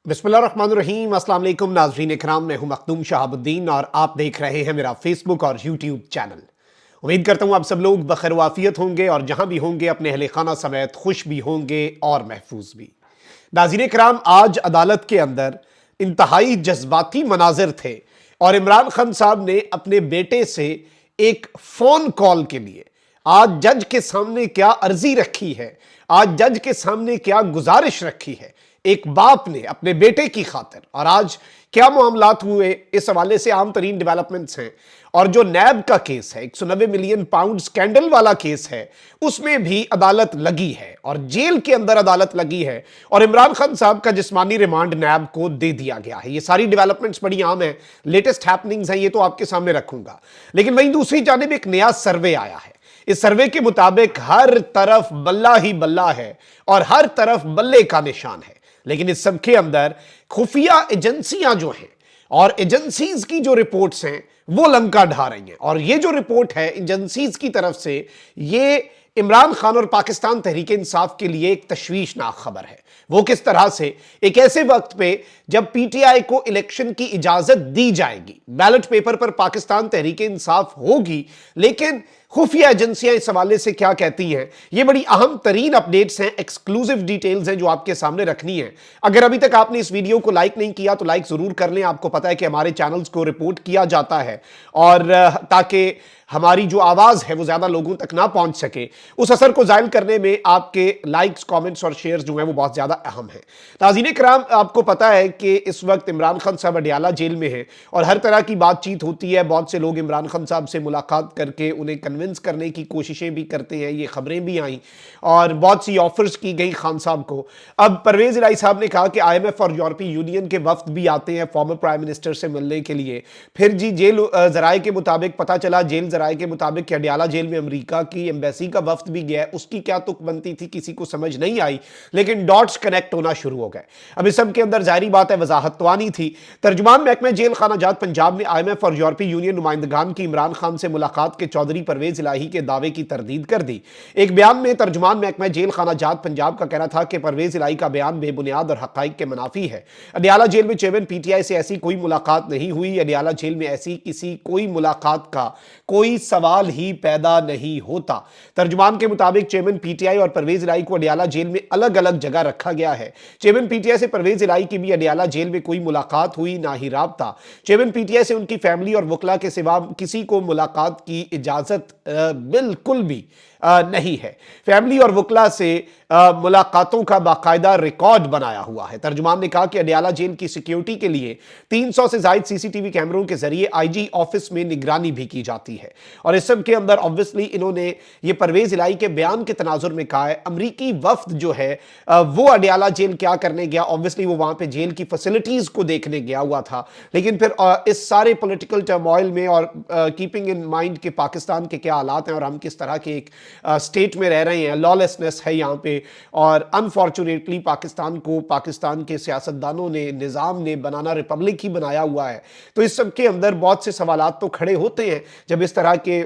बिस्मिल्लाहिर्रहमानिर्रहीम। अस्सलाम वालेकुम नाज़रीन इकराम, मैं हूं मखदूम शहाबुद्दीन और आप देख रहे हैं मेरा फेसबुक और यूट्यूब चैनल। उम्मीद करता हूं आप सब लोग बखैर वाफियत होंगे और जहां भी होंगे अपने अहले खाना समेत खुश भी होंगे और महफूज भी। नाज़रीन इकराम, आज अदालत के अंदर इंतहाई जज्बाती मनाजिर थे और इमरान खान साहब ने अपने बेटे से एक फ़ोन कॉल के लिए आज जज के सामने क्या अर्जी रखी है, आज जज के सामने क्या गुजारिश रखी है एक बाप ने अपने बेटे की खातिर, और आज क्या मामलात हुए इस हवाले से आम तरीन डेवलपमेंट्स हैं। और जो नैब का केस है, 190 मिलियन पाउंड स्कैंडल वाला केस है, उसमें भी अदालत लगी है और जेल के अंदर अदालत लगी है और इमरान खान साहब का जिस्मानी रिमांड नैब को दे दिया गया है। ये सारी डेवलपमेंट्स बड़ी आम है, लेटेस्ट हैपनिंग्स हैं, ये तो आपके सामने रखूंगा। लेकिन वहीं दूसरी जानिब एक नया सर्वे आया है। इस सर्वे के मुताबिक हर तरफ बल्ला ही बल्ला है और हर तरफ बल्ले का निशान है। लेकिन इस सब के अंदर खुफिया एजेंसियां जो हैं और एजेंसीज की जो रिपोर्ट्स हैं वो लंका ढा रही हैं। और ये जो रिपोर्ट है एजेंसीज की तरफ से, ये इमरान खान और पाकिस्तान तहरीक इंसाफ के लिए एक तशवीशनाक खबर है। वो किस तरह से एक ऐसे वक्त पे जब पीटीआई को इलेक्शन की इजाजत दी जाएगी, बैलेट पेपर पर पाकिस्तान तहरीक इंसाफ होगी, लेकिन खुफिया एजेंसियां इस हवाले से क्या कहती हैं, ये बड़ी अहम तरीन अपडेट्स हैं, एक्सक्लूसिव डिटेल्स हैं जो आपके सामने रखनी है। अगर अभी तक आपने इस वीडियो को लाइक नहीं किया तो लाइक जरूर कर लें। आपको पता है कि हमारे चैनल्स को रिपोर्ट किया जाता है और ताकि हमारी जो आवाज है वो ज्यादा लोगों तक ना पहुंच सके, उस असर को जाहिर करने में आपके लाइक्स, कमेंट्स और शेयर्स जो हैं वो बहुत ज्यादा अहम है। नाज़रीन किराम, आपको पता है कि इस वक्त इमरान खान साहब अडियाला जेल में हैं और हर तरह की बातचीत होती है। बहुत से लोग इमरान खान साहब से मुलाकात करके उन्हें कन्विंस करने की कोशिशें भी करते हैं, ये खबरें भी आई और बहुत सी ऑफर्स की गई खान साहब को। अब परवेज इलाही साहब ने कहा कि IMF और यूरोपीय यूनियन के वफ्द भी आते हैं फॉर्मर प्राइम मिनिस्टर से मिलने के लिए। फिर जी जेल जराये के मुताबिक पता चला, जेल जराये के मुताबिक कि अडियाला जेल में अमेरिका की एम्बेसी का वफ्द भी गया है। उसकी क्या तुक बनती थी किसी को समझ नहीं आई, लेकिन डॉट्स कनेक्ट होना शुरू हो गए। अब इस सब के अंदर जाहिर बात है वजाहत तो आनी थी। तर्जुमान महकमे जेल खाना जात पंजाब ने IMF और यूरोपीय यूनियन नुमाइंदगान की इमरान खान से मुलाकात के चौधरी परवेज इलाही के दावे की तरदीद कर दी। एक बयान में तर्जुमान महकमे जेल खाना जात पंजाब का कहना था कि परवेज इलाही का बयान बेबुनियाद और हकाइक के मुनाफी है। अडियाला जेल में चेयरमैन PTI से ऐसी कोई मुलाकात नहीं हुई। अडियाला जेल में ऐसी किसी कोई मुलाकात का कोई सवाल ही पैदा नहीं होता। तर्जुमान के मुताबिक चेयरमैन PTI और परवेज इलाही को अडियाला जेल में अलग अलग जगह रखा गया है। चेयरमैन PTI से परवेज इलाही की भी अडियाला जेल में कोई मुलाकात हुई ना ही राबता। चेयरमैन PTI से उनकी फैमिली और वकला के सिवा किसी को मुलाकात की इजाजत बिल्कुल भी नहीं है। फैमिली और वकला से मुलाकातों का बाकायदा रिकॉर्ड बनाया हुआ है। तर्जुमान ने कहा कि अडियाला जेल की सिक्योरिटी के लिए 300 से ज्यादा CCTV कैमरों के जरिए IG ऑफिस में निगरानी भी की जाती है। और इस सब के अंदर ऑब्वियसली इन्होंने ये परवेज इलाही के बयान के तनाजुर में कहा है अमरीकी वफ्द जो है वो अडियाला जेल क्या करने गया। ऑब्वियसली वो वहां पे जेल की फैसिलिटीज को देखने गया हुआ था, लेकिन फिर इस सारे पॉलिटिकल टर्मोइल में और कीपिंग इन माइंड के पाकिस्तान के क्या हालात हैं और हम किस तरह के एक स्टेट में रह रहे हैं, लॉलेसनेस है यहाँ पे, और अनफॉर्चुनेटली पाकिस्तान को पाकिस्तान के सियासतदानों ने, निज़ाम ने बनाना रिपब्लिक ही बनाया हुआ है। तो इस सब के अंदर बहुत से सवालात तो खड़े होते हैं जब इस तरह के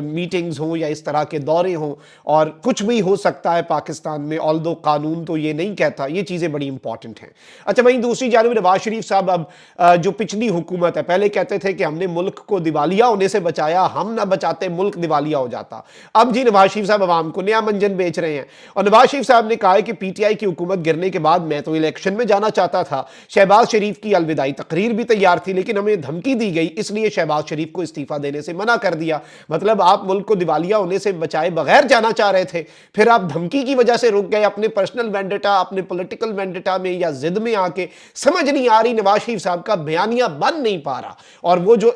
मीटिंग्स हों या इस तरह के दौरे हों, और कुछ भी हो सकता है पाकिस्तान में, ऑल्दो कानून तो ये नहीं कहता। ये चीज़ें बड़ी इंपॉर्टेंट हैं। अच्छा, वहीं दूसरी जानिब नवाज शरीफ साहब अब जो पिछली हुकूमत है, पहले कहते थे कि हमने मुल्क को दिवालिया होने से बचाया, हम ना बचाते मुल्क दिवालिया हो जाता। अब जी नवाज शरीफ साहब अवाम को नया मंजन बेच रहे हैं और नवाज शरीफ साहब ने कहा है कि PTI की हुकूमत गिरने के बाद मैं तो इलेक्शन में जाना चाहता था, शहबाज शरीफ की अलविदाई तकरीर भी तैयार थी, लेकिन हमें धमकी दी गई, इसलिए शहबाज शरीफ को इस्तीफा देने से मना कर दिया। मतलब आप मुल्क को दिवालिया होने से बचाए बगैर जाना चाह रहे थे, फिर आप धमकी की वजह से रुक गए अपने पर्सनल वेंडेटा, अपने पॉलिटिकल वेंडेटा में या जिद में आके। समझ नहीं आ रही, नवाज शरीफ साहब का बयानिया बन नहीं पा रहा। और वो जो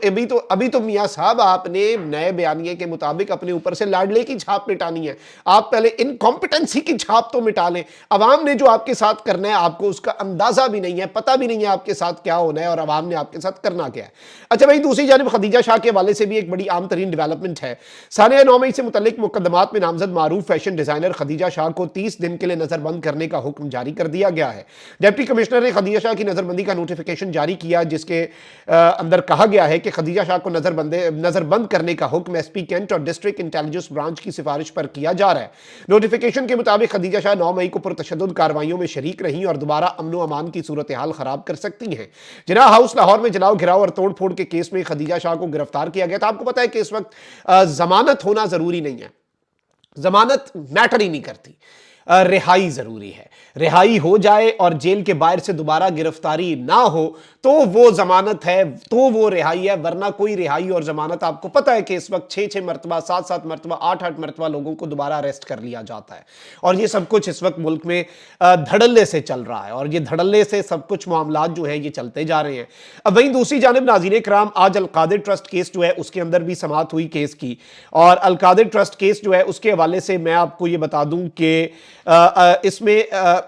अभी तो मियां साहब आपने नए बयानिए के मुताबिक अपने ऊपर से लाडले की छाप मिटानी है। आप पहले इनकॉम्पिटेंसी की छाप तो मिटा लें। अवाम ने जो आपके साथ करना है आपको उसका अंदाजा भी नहीं है, पता भी नहीं है आपके साथ क्या होना है और अवाम ने आपके साथ करना क्या है। अच्छा भाई, दूसरी जानिब खदीजा शाह के हवाले से भी एक बड़ी आम तरीन डेवलपमेंट है। सानिया 9 मई से मुतल्लिक मुकदमात में नामजद मारूफ फैशन डिजाइनर खदीजा शाह को 30 दिन के लिए नजरबंद करने का हुक्म जारी कर दिया गया है। डिप्टी कमिश्नर ने खदीजा शाह की नजरबंदी का नोटिफिकेशन जारी किया, जिसके अंदर कहा गया है कि खदीजा शाह को नजरबंद करने का हुक्म SP कैंट और डिस्ट्रिक्ट इंटेलिजेंस ब्रांच की सिफारिश पर किया जा रहा है। नोटिफिकेशन के मुताबिक खदीजा शाह 9 मई को पुरतशद्दुद कार्रवाइयों में शरीक रहीं और दोबारा अमन व अमान की सूरत हाल खराब कर सकती हैं। जिन्ना हाउस लाहौर में जलाओ घिराव और तोड़ फोड़ के केस में खदीजा शाह को गिरफ्तार किया गया था। आपको पता है कि इस वक्त जमानत होना जरूरी नहीं है, जमानत मैटर ही नहीं करती, रिहाई जरूरी है। रिहाई हो जाए और जेल के बाहर से दोबारा गिरफ्तारी ना हो तो वो जमानत है, तो वो रिहाई है, वरना कोई रिहाई और जमानत, आपको पता है कि इस वक्त 6-6 मरतबा, 7-7 मरतबा, 8-8 मरतबा लोगों को दोबारा अरेस्ट कर लिया जाता है। और ये सब कुछ इस वक्त मुल्क में धड़ल्ले से चल रहा है और ये धड़ल्ले से सब कुछ मामलात जो है ये चलते जा रहे हैं। अब वहीं दूसरी जानिब नाज़रीन इकराम, आज अलकादिर ट्रस्ट केस जो है उसके अंदर भी समाअत हुई केस की, और अलकादिर ट्रस्ट केस जो है उसके हवाले से मैं आपको ये बता दूं कि इसमें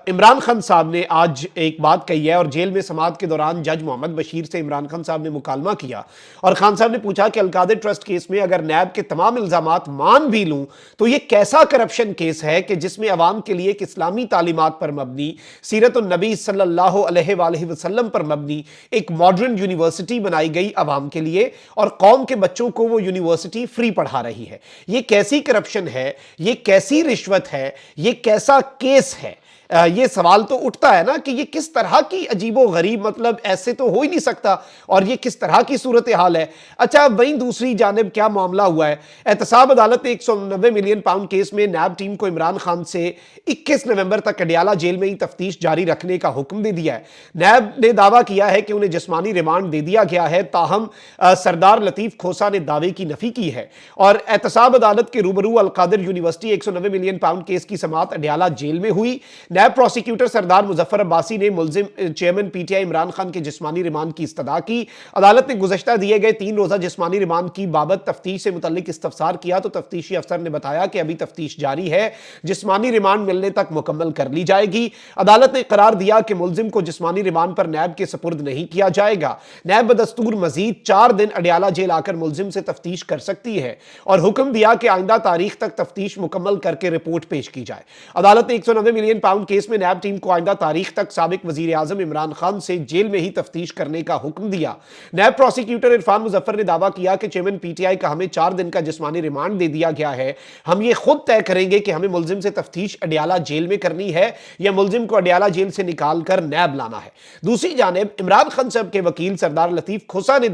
इमरान खान साहब ने आज एक बात कही है और जेल में समाअत के दौरान जज मोहम्मद बशीर से इमरान खान साहब ने मुकालमा किया और खान साहब ने पूछा कि अलकादिर ट्रस्ट केस में अगर नैब के तमाम इल्जामात मान भी लूं तो यह कैसा करप्शन केस है कि जिसमें अवाम के लिए एक इस्लामी तालीमात पर मबनी, सीरत नबी सल्लल्लाहु अलैहि वसल्लम पर मबनी एक मॉडर्न यूनिवर्सिटी बनाई गई अवाम के लिए और कौम के बच्चों को वो यूनिवर्सिटी फ्री पढ़ा रही है। ये कैसी करप्शन है, ये कैसी रिश्वत है, ये कैसा केस है? ये सवाल तो उठता है ना कि ये किस तरह की अजीबो गरीब, मतलब ऐसे तो हो ही नहीं सकता, और ये किस तरह की सूरत हाल है। अच्छा, वहीं दूसरी जानिब क्या मामला हुआ है, एहतसाब अदालत ने 190 मिलियन पाउंड केस में नैब टीम को इमरान खान से 21 नवंबर तक अडियाला जेल में ही तफ्तीश जारी रखने का हुक्म दे दिया है। नैब ने दावा किया है कि उन्हें जिस्मानी रिमांड दे दिया गया है, ताहम सरदार लतीफ खोसा ने दावे की नफी की है और एहतसाब अदालत के रूबरू Al-Qadir university 190 million pound case की समाअत अडियाला जेल में हुई। नैब प्रोसिक्यूटर सरदार मुजफ्फर अब्बासी ने मुलजिम चेयरमैन पीटीआई इमरान खान के जिस्मानी रिमांड की इस्तदा की। अदालत ने गुज़श्ता दिए गए 3 रोज़ा जिस्मानी रिमांड की बाबत तफ्तीश से मुतल्लिक इस्तफसार किया तो तफ्तीशी अफसर ने बताया कि अभी तफ्तीश जारी है, जिस्मानी रिमांड मिलने तक मुकम्मल कर ली जाएगी। अदालत ने करार दिया कि मुलजिम को जिस्मानी रिमांड पर नैब के सपुर्द नहीं किया जाएगा। नैब बदस्तूर मजीद 4 दिन अडियाला जेल आकर मुलजिम से तफ्तीश कर सकती है और हुक्म दिया कि आइंदा तारीख तक तफ्तीश मुकम्मल करके रिपोर्ट पेश की जाए। अदालत ने 190 मिलियन पाउंड केस में नैब टीम को आइंदा तारीख तक साबिक वजीर आजम इमरान खान से जेल में ही तफ्तीश करने का हुक्म दिया। नैब प्रोसिक्यूटर इरफान मुजफ्फर ने दावा किया कि चेयरमैन पीटीआई का हमें 4 दिन का जिस्मानी रिमांड दे दिया गया है, हम ये खुद तय करेंगे कि हमें मुलजिम से तफ्तीश अडियाला जेल में करनी है या मुलजिम को अडियाला जेल से निकाल कर नैब लाना है। दूसरी जानिब इमरान खान साहब के वकील सरदार लतीफ खोसा ने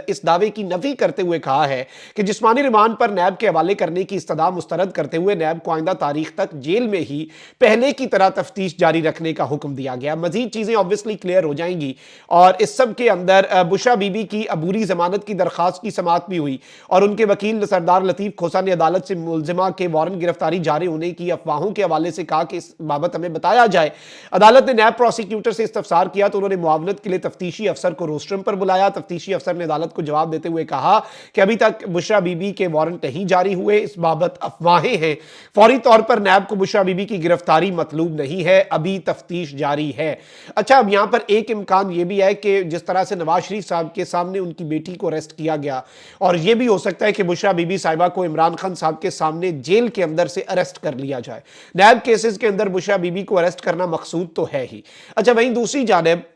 इस दावे की नफी करते हुए कहा है कि जिस्मानी रिमांड पर नैब के हवाले करने की इस्तदा मुस्तरद करते हुए नैब को आइंदा तारीख तक जेल में ही पहले की तरह तफ्तीश जारी रखने का हुक्म दिया गया। मजीद चीजें ऑब्वियसली क्लियर हो जाएंगी और इस सब के अंदर बुशरा बीबी की अबूरी जमानत की दरखास्त की समाअत भी हुई और उनके वकील सरदार लतीफ खोसा ने अदालत से मुलजिमा के वारंट गिरफ्तारी जारी होने की अफवाहों के हवाले से कहा कि इस बाबत हमें बताया जाए। अदालत ने नैब प्रोसिक्यूटर से इस्तफसार किया तो उन्होंने मुआवनत के लिए तफ्तीशी अफसर को रोस्ट्रम पर बुलाया। तफ्तीशी अफसर ने अदालत को जवाब देते हुए कहा कि अभी तक बुशरा बीबी के वारंट नहीं जारी हुए, इस बाबत अफवाहें हैं, फौरी तौर पर नैब को बुशरा बीबी की गिरफ्तारी मतलूब नहीं है, अभी तफ्तीश जारी है। अच्छा, अब यहां पर एक इम्कान यह भी है कि जिस तरह से नवाज शरीफ साहब के सामने उनकी बेटी को अरेस्ट किया गया और यह भी हो सकता है कि बुशरा बीबी साहिबा को इमरान खान साहब के सामने जेल के अंदर से अरेस्ट कर लिया जाए। नैब केसेस के अंदर बुशरा बीबी को अरेस्ट करना मकसूद तो है ही। अच्छा, वहीं दूसरी जानिब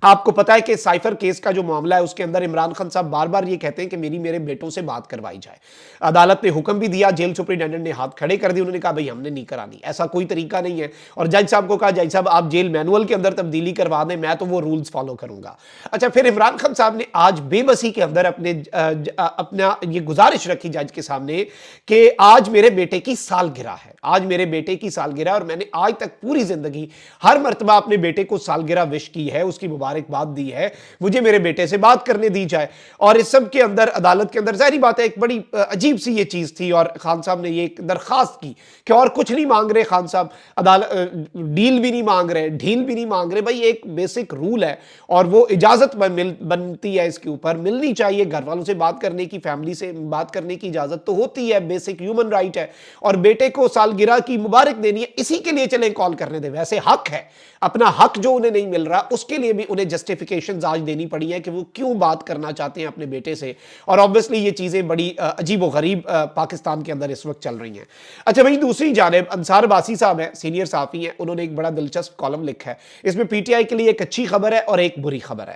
आपको पता है कि साइफर केस का जो मामला है उसके अंदर इमरान खान साहब बार बार ये कहते हैं कि मेरे बेटों से बात करवाई जाए। अदालत ने हुक्म भी दिया, जेल सुपरिटेंडेंट ने हाथ खड़े कर दिए, उन्होंने कहा भाई हमने नहीं करानी, ऐसा कोई तरीका नहीं है। और जज साहब को कहा जज साहब आप जेल मैनुअल के अंदर तब्दीली करवा दें, मैं तो वो रूल्स फॉलो करूंगा। अच्छा, फिर इमरान खान साहब ने आज बेबसी के अंदर अपना ये गुजारिश रखी जज के सामने कि आज मेरे बेटे की सालगिरह है, आज मेरे बेटे की सालगिरह और मैंने आज तक पूरी जिंदगी हर मर्तबा अपने बेटे को सालगिरह विश की है, उसकी मुबारकबाद दी है, मुझे मेरे बेटे से बात करने दी जाए। और इस सब के अंदर अदालत के अंदर जाहिर बात है एक बड़ी अजीब सी ये चीज थी और खान साहब ने ये एक दरखास्त की कि और कुछ नहीं मांग रहे खान साहब, अदालत डील भी नहीं मांग रहे, ढील भी नहीं मांग रहे, भाई एक बेसिक रूल है और वो इजाजत बनती है, इसके ऊपर मिलनी चाहिए। घर वालों से बात करने की, फैमिली से बात करने की इजाजत तो होती है, बेसिक ह्यूमन राइट है और बेटे को सालगिरह की मुबारक देनी है, इसी के लिए चले कॉल करने दे। वैसे हक है, अपना हक जो उन्हें नहीं मिल रहा उसके लिए भी उन्हें انہیں جسٹیفیکیشنز آج دینی پڑی ہیں کہ وہ کیوں بات کرنا چاہتے ہیں اپنے بیٹے سے، اور آبویسلی یہ چیزیں بڑی عجیب و غریب پاکستان کے اندر اس وقت چل رہی ہیں۔ اچھا بھائی، دوسری جانب انصار باسی صاحب ہیں، سینئر صحافی ہیں، انہوں نے ایک بڑا دلچسپ کالم لکھا ہے، اس میں پی ٹی آئی کے لیے ایک اچھی خبر ہے اور ایک بری خبر ہے۔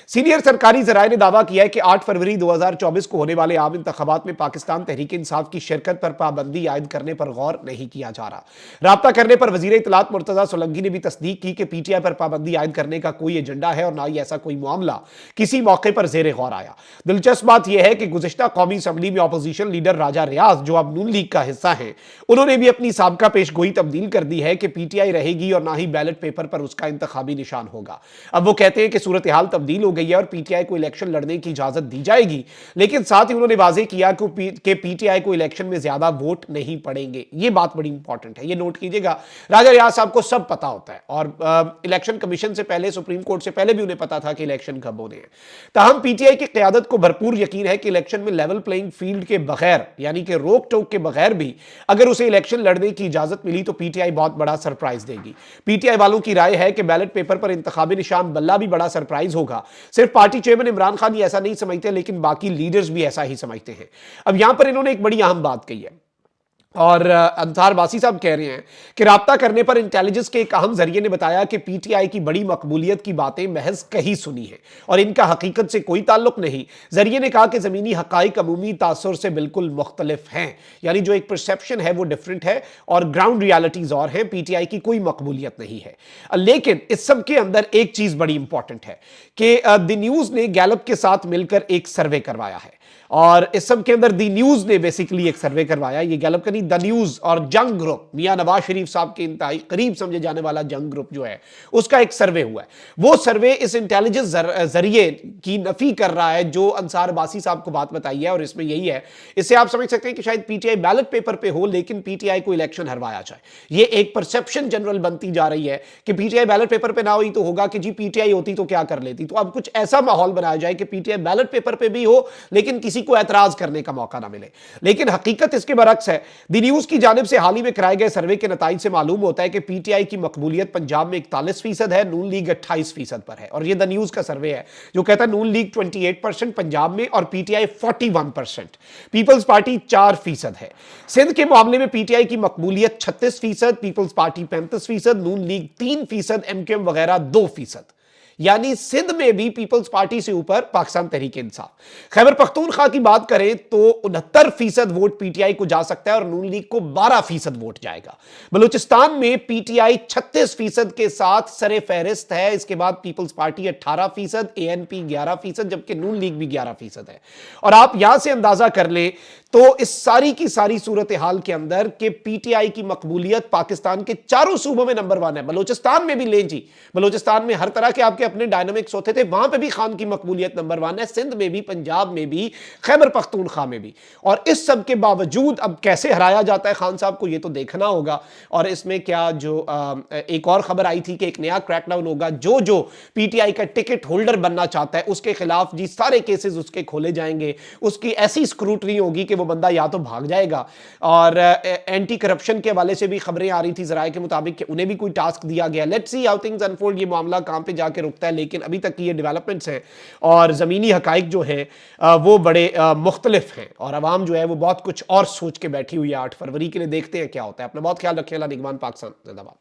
سینئر سرکاری ذرائع نے دعویٰ کیا ہے کہ 8 فروری 2024 کو ہونے والے عام انتخابات میں پاکستان تحریک انصاف کی شرکت پر پابندی عائد کرنے پر غور نہیں کیا جا رہا۔ رابطہ کرنے پر وزیر اطلاعات مرتضیٰ سولنگی نے بھی تصدیق کی کہ پی ٹی آئی پر پابندی عائد کرنے کا کوئی ایجنڈا ہے اور نہ ہی ایسا کوئی معاملہ کسی موقع پر زیر غور آیا۔ دلچسپ بات یہ ہے کہ گزشتہ قومی اسمبلی میں اپوزیشن لیڈر راجہ ریاض، جو اب نون لیگ کا حصہ ہیں، انہوں نے بھی اپنی سابقہ پیش گوئی تبدیل کر دی ہے کہ پی ٹی آئی رہے گی اور نہ ہی بیلٹ پیپر پر اس کا انتخابی نشان ہوگا۔ اب وہ کہتے ہیں کہ صورتحال تبدیل ہو گئی ہے اور پی ٹی آئی کو الیکشن لڑنے کی اجازت دی جائے گی، لیکن ساتھ ہی انہوں نے واضح کیا کہ پی ٹی آئی کو الیکشن میں زیادہ ووٹ نہیں پڑیں گے۔ یہ بات بڑی امپورٹنٹ ہے، یہ نوٹ کیجئے گا۔ راجہ ریاض صاحب کو سب پتا ہوتا ہے، اور الیکشن کمیشن سے پہلے، سپریم کورٹ سے پہلے بھی انہیں پتا تھا کہ الیکشن کب ہونے ہیں۔ تاہم پی ٹی آئی کی قیادت کو بھرپور یقین ہے کہ الیکشن میں لیول پلینگ فیلڈ کے بغیر، یعنی کہ روک ٹوک کے بغیر بھی اگر اسے الیکشن لڑنے کی اجازت ملی تو پی ٹی آئی بہت بڑا سرپرائز دے گی۔ پی ٹی آئی والوں کی رائے ہے کہ بیلٹ پیپر پر انتخابی نشان بلہ بھی بڑا سرپرائز ہوگا۔ صرف پارٹی چیئرمین عمران خان ہی ایسا نہیں سمجھتے، لیکن باقی لیڈرز بھی ایسا ہی سمجھتے ہیں۔ اب یہاں پر انہوں نے ایک بڑی اہم بات کہی ہے، اور انصار باسی صاحب کہہ رہے ہیں کہ رابطہ کرنے پر انٹیلیجنس کے ایک اہم ذریعے نے بتایا کہ پی ٹی آئی کی بڑی مقبولیت کی باتیں محض کہی سنی ہیں اور ان کا حقیقت سے کوئی تعلق نہیں۔ ذریعے نے کہا کہ زمینی حقائق عمومی تاثر سے بالکل مختلف ہیں، یعنی جو ایک پرسیپشن ہے وہ ڈیفرنٹ ہے اور گراؤنڈ ریالٹیز اور ہیں۔ پی ٹی آئی کی کوئی مقبولیت نہیں ہے، لیکن اس سب کے اندر ایک چیز بڑی امپورٹنٹ ہے کہ دی نیوز نے گیلپ کے ساتھ مل کر ایک سروے کروایا ہے، اور اس سب کے اندر دی نیوز نے بیسیکلی ایک سروے کروایا، یہ گیلپ کا نہیں، دی نیوز اور جنگ گروپ، میاں نواز شریف صاحب کے انتہائی قریب سمجھے جانے والا جنگ گروپ جو ہے، اس کا ایک سروے ہوا ہے۔ وہ سروے اس انٹیلیجنس ذریعے کی نفی کر رہا ہے جو انصار باسی صاحب کو بات بتائی ہے، اور اس میں یہی ہے، اس سے آپ سمجھ سکتے ہیں کہ شاید پی ٹی آئی بیلٹ پیپر پہ ہو لیکن پی ٹی آئی کو الیکشن ہروایا جائے۔ یہ ایک پرسیپشن جنرل بنتی جا رہی ہے کہ پی ٹی آئی بیلٹ پیپر پہ نہ ہوئی تو ہوگا کہ جی پی ٹی آئی ہوتی تو کیا کر لیتی، تو اب کچھ ایسا ماحول بنایا جائے کہ پی ٹی آئی بیلٹ پیپر پہ بھی ہو لیکن کسی کو اعتراض کرنے کا موقع نہ ملے۔ لیکن حقیقت اس کے برعکس ہے۔ دی نیوز کی جانب سے حال ہی میں کرائے گئے سروے کے نتائج سے معلوم ہوتا ہے کہ پی ٹی آئی کی مقبولیت پنجاب میں 41% ہے، نون لیگ 28% پر ہے، اور یہ دی نیوز کا سروے ہے جو کہتا ہے نون لیگ 28% پنجاب میں اور P T I 41%، Peoples Party 4% ہے۔ سندھ کے معاملے میں پی ٹی آئی کی مقبولیت 36%، پیپلز پارٹی 35%، نون لیگ 3%، ایم کیو ایم وغیرہ 2%، یعنی سندھ میں بھی پیپلز پارٹی سے اوپر پاکستان تحریک انصاف۔ خیبر پختونخوا کی بات کریں تو 69% ووٹ پی ٹی آئی کو جا سکتا ہے اور نون لیگ کو 12% ووٹ جائے گا۔ بلوچستان میں پی ٹی آئی 36% کے ساتھ سر فہرست ہے، اس کے بعد پیپلز پارٹی 18%، اے این پی 11%، جبکہ نون لیگ بھی 11% ہے۔ اور آپ یہاں سے اندازہ کر لیں تو اس ساری کی ساری صورتحال کے اندر کہ پی ٹی آئی کی مقبولیت پاکستان کے چاروں صوبوں میں نمبر 1 ہے، بلوچستان میں بھی لیں جی، بلوچستان میں ہر طرح کے آپ کے اپنے ڈائنامکس ہوتے تھے، وہاں پہ بھی خان کی مقبولیت نمبر 1 ہے، سندھ میں بھی، پنجاب میں بھی، خیبر پختونخوا میں بھی۔ اور اس سب کے باوجود اب کیسے ہرایا جاتا ہے خان صاحب کو، یہ تو دیکھنا ہوگا۔ اور اس میں کیا جو ایک اور خبر آئی تھی کہ ایک نیا کریک ڈاؤن ہوگا، جو پی ٹی آئی کا ٹکٹ ہولڈر بننا چاہتا ہے اس کے خلاف جی سارے کیسز اس کے کھولے جائیں گے، اس کی ایسی اسکروٹنی ہوگی کہ وہ بندہ یا تو بھاگ جائے گا۔ اور اینٹی کرپشن کے حوالے سے بھی خبریں آ رہی تھی ذرائع کے مطابق کہ انہیں بھی کوئی ٹاسک دیا گیا۔ Let's see how things unfold, یہ معاملہ کہاں پہ جا کے رکتا ہے، لیکن ابھی تک یہ ڈیولپمنٹس ہیں اور زمینی حقائق جو ہیں وہ بڑے مختلف ہیں، اور عوام جو ہے وہ بہت کچھ اور سوچ کے بیٹھی ہوئی ہے 8 فروری کے لیے۔ دیکھتے ہیں کیا ہوتا ہے۔ اپنا بہت خیال رکھیں، اللہ نگہبان، پاکستان زندہ باد۔